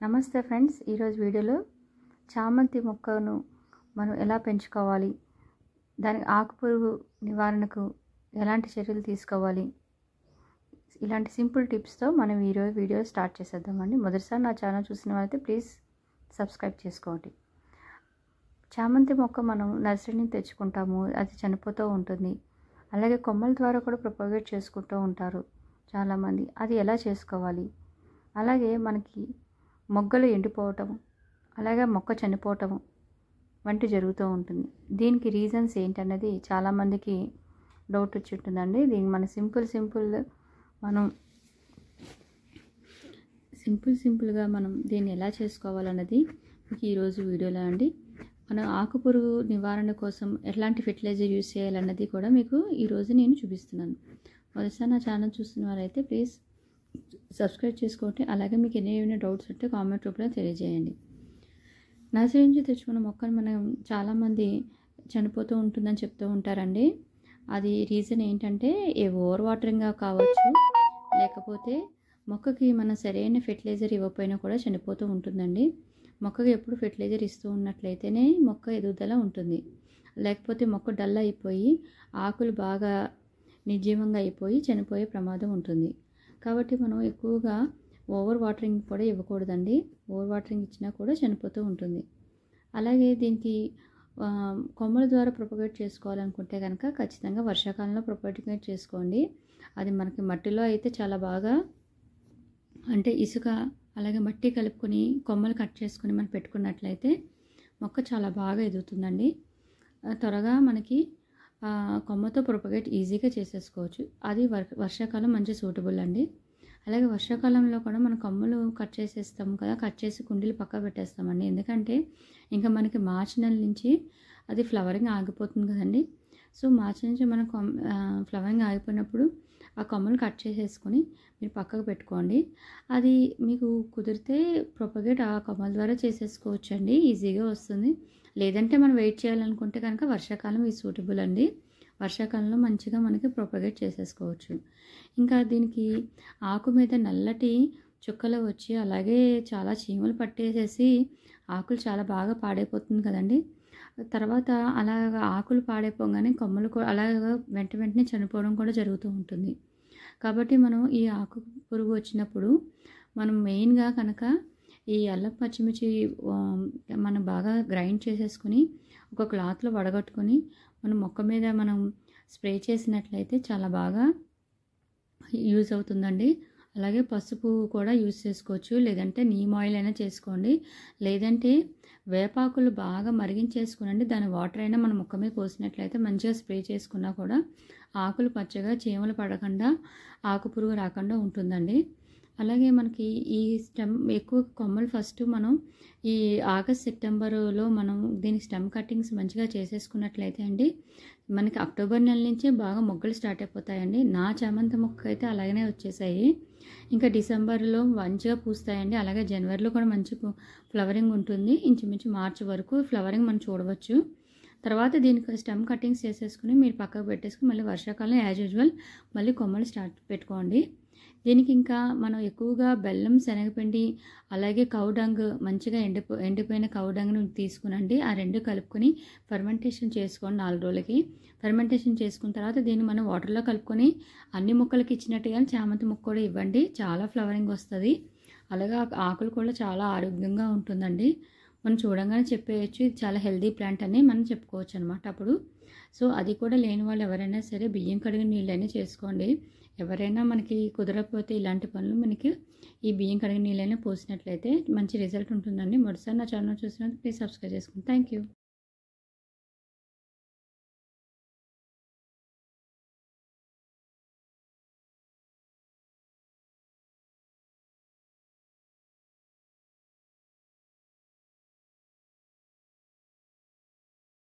నమస్తే ఫ్రెండ్స్, ఈరోజు వీడియోలో చామంతి మొక్కను మనం ఎలా పెంచుకోవాలి, దాని ఆకుపురుగు నివారణకు ఎలాంటి చర్యలు తీసుకోవాలి, ఇలాంటి సింపుల్ టిప్స్తో మనం ఈరోజు వీడియో స్టార్ట్ చేసేద్దామండి. మొదటిసారి నా ఛానల్ చూసిన వారైతే ప్లీజ్ సబ్స్క్రైబ్ చేసుకోండి. చామంతి మొక్క మనం నర్సరీ నుంచి తెచ్చుకుంటాము, అది చనిపోతూ ఉంటుంది. అలాగే కొమ్మల ద్వారా కూడా ప్రొపగేట్ చేసుకుంటూ ఉంటారు చాలామంది. అది ఎలా చేసుకోవాలి, అలాగే మనకి మొగ్గలు ఎండిపోవటం, అలాగే మొక్క చనిపోవటం వంటి జరుగుతూ ఉంటుంది. దీనికి రీజన్స్ ఏంటన్నది చాలామందికి డౌట్ వచ్చి ఉంటుందండి. దీనికి మనం సింపుల్గా మనం దీన్ని ఎలా చేసుకోవాలన్నది మీకు ఈరోజు వీడియోలో అండి. మనం ఆకుపురుగు నివారణ కోసం ఎట్లాంటి ఫెర్టిలైజర్ యూజ్ చేయాలన్నది కూడా మీకు ఈరోజు నేను చూపిస్తున్నాను. మొదటిసారి నా ఛానల్ చూస్తున్న వారైతే ప్లీజ్ సబ్స్క్రైబ్ చేసుకోండి. అలాగే మీకు ఏమైనా డౌట్స్ ఉంటే కామెంట్ రూపంలో తెలియజేయండి. నర్సరీ నుంచి తెచ్చుకున్న మొక్కను మనం చాలామంది చనిపోతూ ఉంటుందని చెప్తూ ఉంటారండి. అది రీజన్ ఏంటంటే ఓవర్ వాటరింగ్గా కావచ్చు, లేకపోతే మొక్కకి మనం సరైన ఫెర్టిలైజర్ ఇవ్వకపోయినా కూడా చనిపోతూ ఉంటుందండి. మొక్కకి ఎప్పుడు ఫెర్టిలైజర్ ఇస్తూ ఉన్నట్లయితేనే మొక్క ఎదుగుదల ఉంటుంది. లేకపోతే మొక్క డల్ అయిపోయి ఆకులు బాగా నిర్జీవంగా అయిపోయి చనిపోయే ప్రమాదం ఉంటుంది. కాబట్టి మనం ఎక్కువగా ఓవర్ వాటరింగ్ కూడా ఇవ్వకూడదండి. ఓవర్ వాటరింగ్ ఇచ్చినా కూడా చనిపోతూ ఉంటుంది. అలాగే దీనికి కొమ్మల ద్వారా ప్రొపగేట్ చేసుకోవాలనుకుంటే కనుక ఖచ్చితంగా వర్షాకాలంలో ప్రొపగేట్ చేసుకోండి. అది మనకి మట్టిలో అయితే చాలా బాగా, అంటే ఇసుక అలాగే మట్టి కలుపుకొని కొమ్మలు కట్ చేసుకొని మనం పెట్టుకున్నట్లయితే మొక్క చాలా బాగా ఎదుగుతుందండి. త్వరగా మనకి కొమ్మతో ప్రొపగేట్ ఈజీగా చేసేసుకోవచ్చు. అది వర్షాకాలం మంచి సూటబుల్ అండి. అలాగే వర్షాకాలంలో కూడా మనం కొమ్మలు కట్ చేసేస్తాము కదా, కట్ చేసి కుండీలు పక్క పెట్టేస్తామండి. ఎందుకంటే ఇంకా మనకి మార్చి నెల నుంచి అది ఫ్లవరింగ్ ఆగిపోతుంది కదండి. సో మార్చి నుంచి మనం ఫ్లవరింగ్ ఆగిపోయినప్పుడు ఆ కొమ్మలు కట్ చేసేసుకొని మీరు పక్కకు పెట్టుకోండి. అది మీకు కుదిరితే ప్రొపగేట్ ఆ కొమ్మల ద్వారా చేసేసుకోవచ్చు అండి, ఈజీగా వస్తుంది. లేదంటే మనం వెయిట్ చేయాలనుకుంటే కనుక వర్షాకాలం ఇది సూటబుల్ అండి. వర్షాకాలంలో మంచిగా మనకి ప్రొపగేట్ చేసేసుకోవచ్చు. ఇంకా దీనికి ఆకు మీద నల్లటి చుక్కలు వచ్చి అలాగే చాలా చీమలు పట్టేసేసి ఆకులు చాలా బాగా పాడైపోతుంది కదండి. తర్వాత అలాగ ఆకులు పాడైపోగానే కొమ్మలు అలాగా వెంటనే చనిపోవడం కూడా జరుగుతూ ఉంటుంది. కాబట్టి మనం ఈ ఆకు పురుగు వచ్చినప్పుడు మనం మెయిన్గా కనుక ఈ అల్లం పచ్చిమిర్చి మనం బాగా గ్రైండ్ చేసేసుకొని ఒక క్లాత్లో వడగట్టుకొని మనం మొక్క మీద మనం స్ప్రే చేసినట్లయితే చాలా బాగా యూజ్ అవుతుందండి. అలాగే పసుపు కూడా యూజ్ చేసుకోవచ్చు, లేదంటే నీమ్ ఆయిల్ అయినా చేసుకోండి. లేదంటే వేపాకులు బాగా మరిగించేసుకునండి, దాని వాటర్ అయినా మన మొక్క మీద పోసినట్లయితే మంచిగా స్ప్రే చేసుకున్నా కూడా ఆకులు పచ్చగా చీమలు పడకుండా ఆకుపురుగు రాకుండా ఉంటుందండి. అలాగే మనకి ఈ స్టెమ్ ఎక్కువ కొమ్మలు ఫస్ట్ మనం ఈ ఆగస్ట్ సెప్టెంబర్లో మనం దీని స్టెమ్ కటింగ్స్ మంచిగా చేసేసుకున్నట్లయితే అండి మనకి అక్టోబర్ నెల నుంచే బాగా మొగ్గలు స్టార్ట్ అయిపోతాయండి. నా చామంతి మొక్క అయితే అలాగనే వచ్చేసాయి. ఇంకా డిసెంబర్లో మంచిగా పూస్తాయండి. అలాగే జనవరిలో కూడా మంచి ఫ్లవరింగ్ ఉంటుంది. ఇంచుమించు మార్చి వరకు ఫ్లవరింగ్ మనం చూడవచ్చు. తర్వాత దీనికి స్టెమ్ కటింగ్స్ చేసేసుకుని మీరు పక్కకు పెట్టేసుకుని మళ్ళీ వర్షాకాలం యాజ్ యూజువల్ మళ్ళీ కొమ్మలు స్టార్ట్ పెట్టుకోండి. దీనికి ఇంకా మనం ఎక్కువగా బెల్లం, శనగపిండి అలాగే కౌడంగ్, మంచిగా ఎండిపోయిన కౌడంగ్ను తీసుకునండి. ఆ రెండు కలుపుకొని ఫెర్మెంటేషన్ చేసుకోండి 4 రోజులకి. ఫెర్మెంటేషన్ చేసుకున్న తర్వాత దీన్ని మనం వాటర్లో కలుపుకొని అన్ని మొక్కలకి ఇచ్చినట్టుగానే చామంతి మొక్క కూడా ఇవ్వండి. చాలా ఫ్లవరింగ్ వస్తుంది. అలాగే ఆకులు కూడా చాలా ఆరోగ్యంగా ఉంటుందండి. మనం చూడంగానే చెప్పేయచ్చు ఇది చాలా హెల్దీ ప్లాంట్ అని మనం చెప్పుకోవచ్చు అనమాట అప్పుడు. సో అది కూడా లేని వాళ్ళు ఎవరైనా సరే బియ్యం కడిగిన నీళ్ళైనా చేసుకోండి. ఎవరైనా మనకి కుదరకపోతే ఇలాంటి పనులు మనకి ఈ బియ్యం కడిగిన నీళ్ళైనా పోసినట్లయితే మంచి రిజల్ట్ ఉంటుందండి. మొదటిసారి నా ఛానల్ చూసినందుకు ప్లీజ్ సబ్స్క్రైబ్ చేసుకోండి. Thank you.